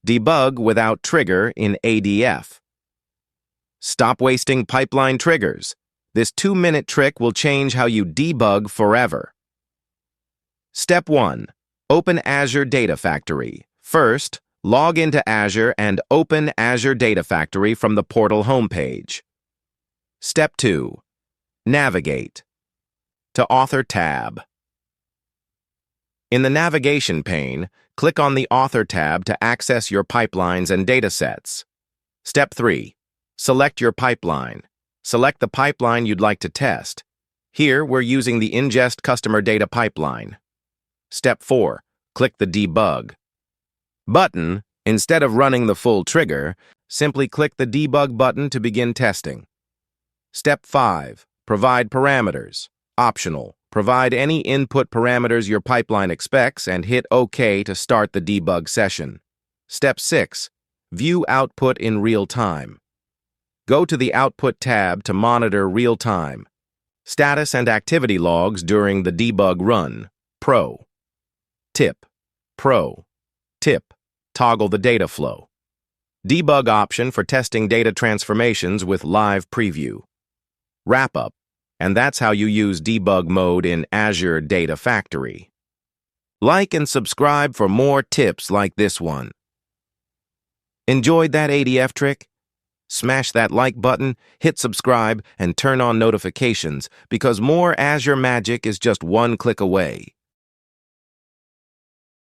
Debug without trigger in ADF. Stop wasting pipeline triggers. This 2-minute trick will change how you debug forever. Step 1. Open Azure Data Factory. First, log into Azure and open Azure Data Factory from the portal homepage. Step 2. Navigate to Author tab. In the navigation pane, click on the Author tab to access your pipelines and datasets. Step 3. Select your pipeline. Select the pipeline you'd like to test. Here, we're using the Ingest Customer Data Pipeline. Step 4. Click the Debug button. Instead of running the full trigger, simply click the Debug button to begin testing. Step 5. Provide parameters. Optional. Provide any input parameters your pipeline expects and hit OK to start the debug session. Step 6. View output in real time. Go to the Output tab to monitor real-time status and activity logs during the debug run. Pro tip. Pro tip. Toggle the data flow. Debug option for testing data transformations with live preview. Wrap up. And that's how you use Debug Mode in Azure Data Factory. Like and subscribe for more tips like this one. Enjoyed that ADF trick? Smash that like button, hit subscribe, and turn on notifications because more Azure magic is just one click away.